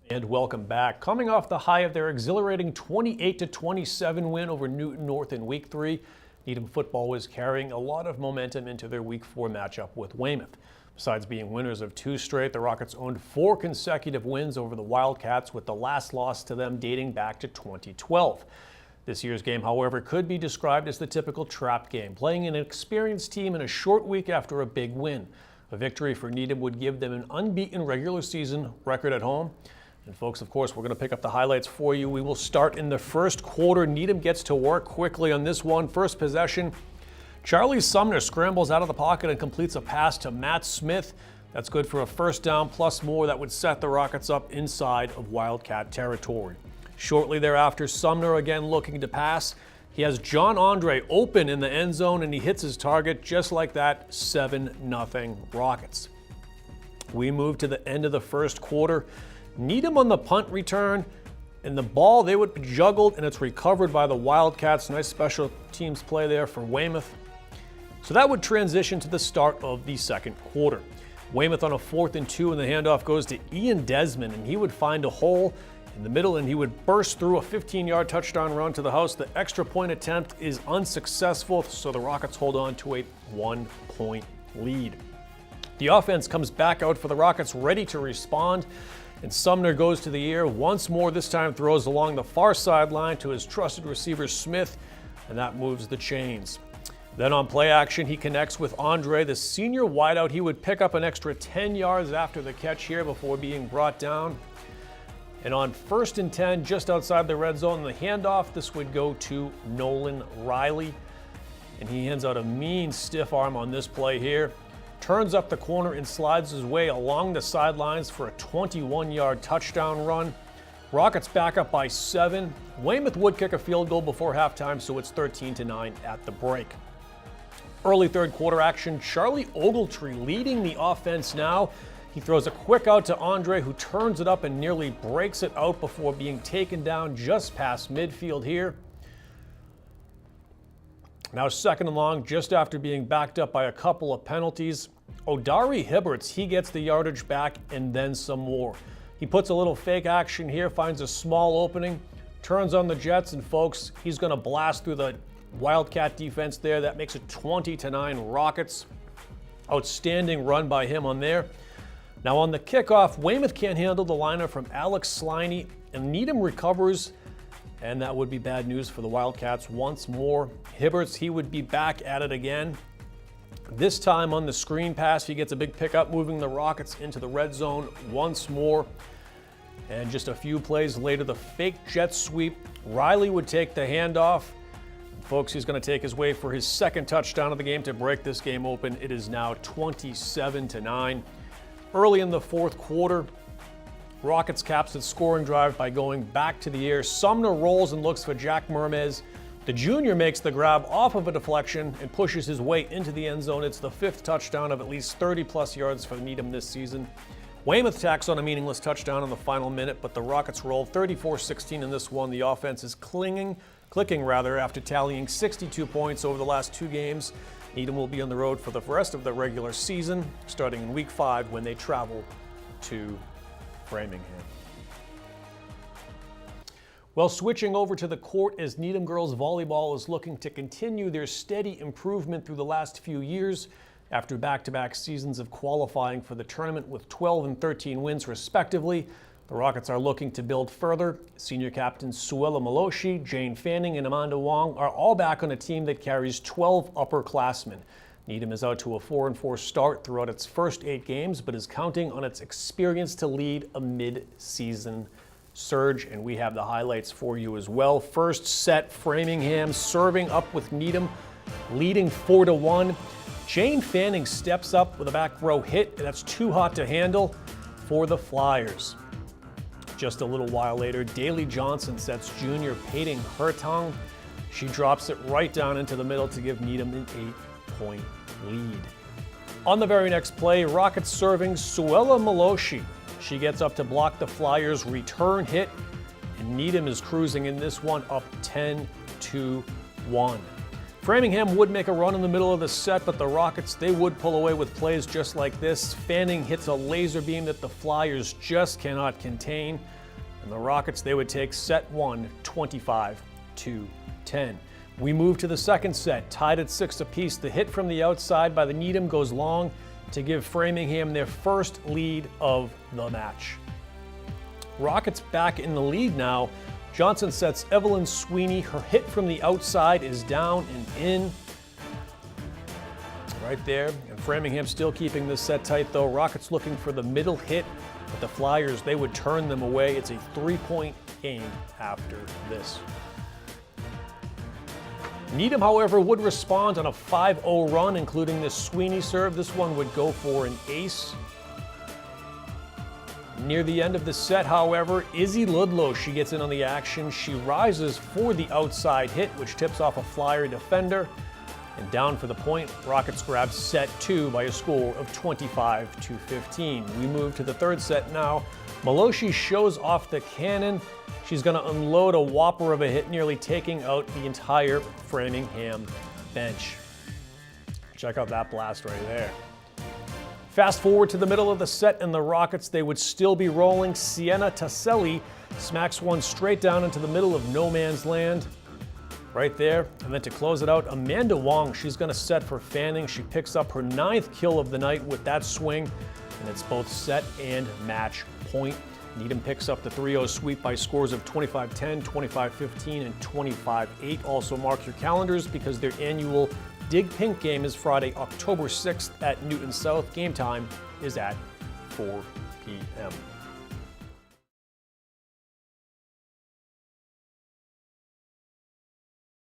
And welcome back. Coming off the high of their exhilarating 28-27 win over Newton North in Week 3, Needham football was carrying a lot of momentum into their Week 4 matchup with Weymouth. Besides being winners of 2 straight, the Rockets owned 4 consecutive wins over the Wildcats, with the last loss to them dating back to 2012. This year's game, however, could be described as the typical trap game, playing an experienced team in a short week after a big win. A victory for Needham would give them an unbeaten regular season record at home. And folks, of course, we're going to pick up the highlights for you. We will start in the first quarter. Needham gets to work quickly on this one. First possession, Charlie Sumner scrambles out of the pocket and completes a pass to Matt Smith. That's good for a first down plus more that would set the Rockets up inside of Wildcat territory. Shortly thereafter, Sumner again looking to pass. He has John Andre open in the end zone and he hits his target just like that. 7-0 Rockets. We move to the end of the first quarter. Needham on the punt return, and the ball, they would be juggled, and it's recovered by the Wildcats. Nice special teams play there for Weymouth. So that would transition to the start of the second quarter. Weymouth on a 4th and 2, and the handoff goes to Ian Desmond, and he would find a hole in the middle, and he would burst through a 15-yard touchdown run to the house. The extra point attempt is unsuccessful, so the Rockets hold on to a 1-point lead. The offense comes back out for the Rockets, ready to respond. And Sumner goes to the air once more, this time throws along the far sideline to his trusted receiver Smith, and that moves the chains. Then on play action, he connects with Andre, the senior wideout. He would pick up an extra 10 yards after the catch here before being brought down. And on 1st and 10, just outside the red zone, the handoff, this would go to Nolan Riley. And he hands out a mean stiff arm on this play here. Turns up the corner and slides his way along the sidelines for a 21-yard touchdown run. Rockets back up by 7. Weymouth would kick a field goal before halftime, so it's 13-9 at the break. Early third quarter action, Charlie Ogletree leading the offense now. He throws a quick out to Andre, who turns it up and nearly breaks it out before being taken down just past midfield here. Now 2nd and long, just after being backed up by a couple of penalties. Odari Hibberts, he gets the yardage back and then some more. He puts a little fake action here, finds a small opening, turns on the jets, and folks, he's going to blast through the Wildcat defense there. That makes it 20-9 Rockets. Outstanding run by him on there. Now on the kickoff, Weymouth can't handle the liner from Alex Sliney, and Needham recovers. And that would be bad news for the Wildcats once more. Hibberts, he would be back at it again. This time on the screen pass, he gets a big pickup, moving the Rockets into the red zone once more. And just a few plays later, the fake jet sweep. Riley would take the handoff. Folks, he's going to take his way for his 2nd touchdown of the game to break this game open. It is now 27-9. Early in the 4th quarter, Rockets caps its scoring drive by going back to the air. Sumner rolls and looks for Jack Mermez. The junior makes the grab off of a deflection and pushes his way into the end zone. It's the 5th touchdown of at least 30-plus yards for Needham this season. Weymouth tacks on a meaningless touchdown in the final minute, but the Rockets roll 34-16 in this one. The offense is clicking after tallying 62 points over the last 2 games. Needham will be on the road for the rest of the regular season, starting in Week 5 when they travel to Framingham. Well, switching over to the court as Needham girls volleyball is looking to continue their steady improvement through the last few years. After back-to-back seasons of qualifying for the tournament with 12 and 13 wins respectively, the Rockets are looking to build further. Senior captains Suella Maloshi, Jane Fanning, and Amanda Wong are all back on a team that carries 12 upperclassmen. Needham is out to a 4-4 start throughout its first 8 games, but is counting on its experience to lead a mid-season surge, and we have the highlights for you as well. First set, Framingham serving up with Needham, leading 4-1. Jane Fanning steps up with a back row hit, and that's too hot to handle for the Flyers. Just a little while later, Daly Johnson sets junior Peyton Hertong. She drops it right down into the middle to give Needham an 8-point lead. On the very next play, Rockets serving Suella Maloshi. She gets up to block the Flyers' return hit, and Needham is cruising in this one up 10-1. Framingham would make a run in the middle of the set, but the Rockets, they would pull away with plays just like this. Fanning hits a laser beam that the Flyers just cannot contain. And the Rockets, they would take set one, 25-10. We move to the second set, tied at 6 apiece. The hit from the outside by the Needham goes long to give Framingham their first lead of the match. Rockets back in the lead now. Johnson sets Evelyn Sweeney. Her hit from the outside is down and in. Right there. And Framingham still keeping this set tight though. Rockets looking for the middle hit, but the Flyers, they would turn them away. It's a 3-point game after this. Needham, however, would respond on a 5-0 run, including this Sweeney serve. This one would go for an ace. Near the end of the set, however, Izzy Ludlow, she gets in on the action. She rises for the outside hit, which tips off a Flyer defender. And down for the point, Rockets grab set 2 by a score of 25-15. We move to the third set now. Maloshi shows off the cannon. She's going to unload a whopper of a hit, nearly taking out the entire Framingham bench. Check out that blast right there. Fast forward to the middle of the set, and the Rockets, they would still be rolling. Sienna Tasselli smacks one straight down into the middle of no man's land. Right there. And then to close it out, Amanda Wong, she's going to set for Fanning. She picks up her 9th kill of the night with that swing, and it's both set and match point. Needham picks up the 3-0 sweep by scores of 25-10, 25-15, and 25-8. Also mark your calendars because their annual Dig Pink game is Friday, October 6th at Newton South. Game time is at 4 p.m.